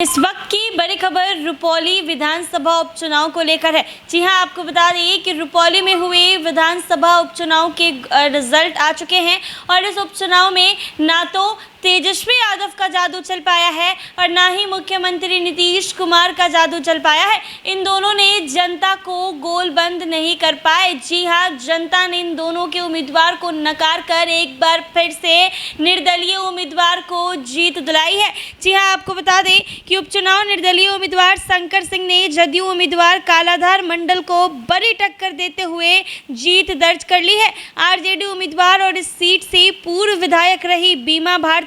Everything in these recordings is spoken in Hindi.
इस वक्त की बड़ी खबर रुपौली विधानसभा उपचुनाव को लेकर है। जी हां, आपको बता दें कि रुपौली में हुए विधानसभा उपचुनाव के रिजल्ट आ चुके हैं और इस उपचुनाव में ना तो तेजस्वी यादव का जादू चल पाया है और ना ही मुख्यमंत्री नीतीश कुमार का जादू चल पाया है। इन दोनों ने जनता को गोलबंद नहीं कर पाए। जी हां, जनता ने इन दोनों के उम्मीदवार को नकार कर एक बार फिर से निर्दलीय उम्मीदवार को जीत दिलाई है। जी हां, आपको बता दें कि उपचुनाव निर्दलीय उम्मीदवार शंकर सिंह ने जदयू उम्मीदवार कालाधार मंडल को बड़ी टक्कर देते हुए जीत दर्ज कर ली है। आरजेडी उम्मीदवार और इस सीट से पूर्व विधायक रही बीमा भारती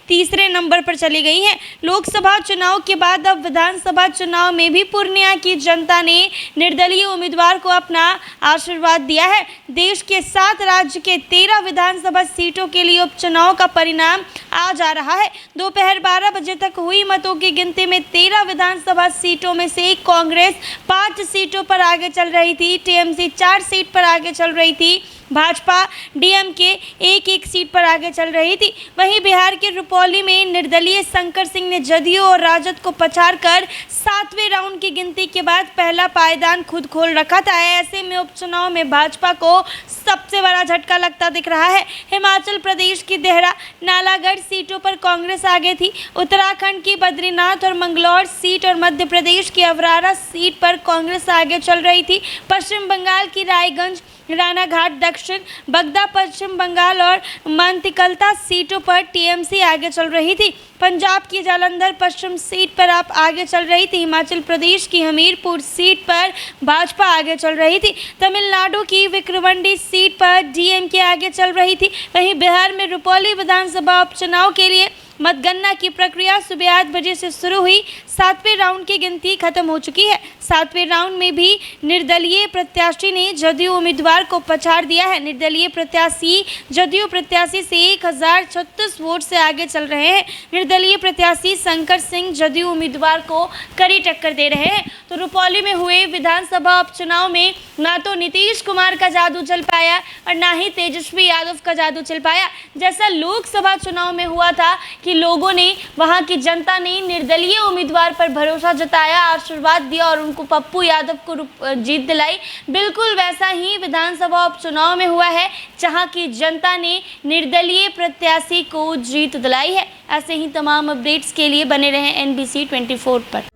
तीसरे नंबर पर चली गई हैं। लोकसभा चुनाव के बाद अब विधानसभा चुनाव में भी पूर्णिया की जनता ने निर्दलीय उम्मीदवार को अपना आशीर्वाद दिया है। देश के 7 राज्य के 13 विधानसभा सीटों के लिए उपचुनाव का परिणाम आ जा रहा है। दोपहर 12 बजे तक हुई मतों की गिनती में 13 विधानसभा सीटों में से कांग्रेस 5 सीटों पर आगे चल रही थी, टीएमसी 4 सीट पर आगे चल रही थी, भाजपा डीएमके एक सीट पर आगे चल रही थी। वहीं बिहार के रुपौली में निर्दलीय शंकर सिंह ने जदयू और राजद को पछाड़कर 7वें राउंड की गिनती के बाद पहला पायदान खुद खोल रखा था। ऐसे में उपचुनाव में भाजपा को सबसे बड़ा झटका लगता दिख रहा है। हिमाचल प्रदेश की देहरा नालागढ़ सीटों पर कांग्रेस आगे थी। उत्तराखंड की बद्रीनाथ और मंगलौर सीट और मध्य प्रदेश की अवरारा सीट पर कांग्रेस आगे चल रही थी। पश्चिम बंगाल की रायगंज, रानाघाट दक्षिण, बगदा पश्चिम बंगाल और मंतिकलता सीटों पर टीएमसी आगे चल रही थी। पंजाब की जालंधर पश्चिम सीट पर आप आगे चल रही थी। हिमाचल प्रदेश की हमीरपुर सीट पर भाजपा आगे चल रही थी। तमिलनाडु की विक्रवांडी सीट पर डीएमके आगे चल रही थी। वहीं बिहार में रुपौली विधानसभा उपचुनाव के लिए मतगणना की प्रक्रिया सुबह 8 बजे से शुरू हुई। 7वें राउंड की गिनती खत्म हो चुकी है। 7वें राउंड में भी निर्दलीय प्रत्याशी ने जदयू उम्मीदवार को पछाड़ दिया है। निर्दलीय प्रत्याशी जदयू प्रत्याशी से 1036 वोट से आगे चल रहे हैं। निर्दलीय प्रत्याशी शंकर सिंह जदयू उम्मीदवार को कड़ी टक्कर दे रहे हैं। तो रुपौली में हुए विधानसभा उपचुनाव में ना तो नीतीश कुमार का जादू चल पाया और ना ही तेजस्वी यादव का जादू चल पाया। जैसा लोकसभा चुनाव में हुआ था कि लोगों ने, वहां की जनता ने निर्दलीय उम्मीदवार पर भरोसा जताया, आशीर्वाद दिया और उनको पप्पू यादव को जीत दिलाई। बिल्कुल वैसा ही विधानसभा उपचुनाव में हुआ है, जहां की जनता ने निर्दलीय प्रत्याशी को जीत दिलाई है। ऐसे ही तमाम अपडेट्स के लिए बने रहें NBC 24 पर।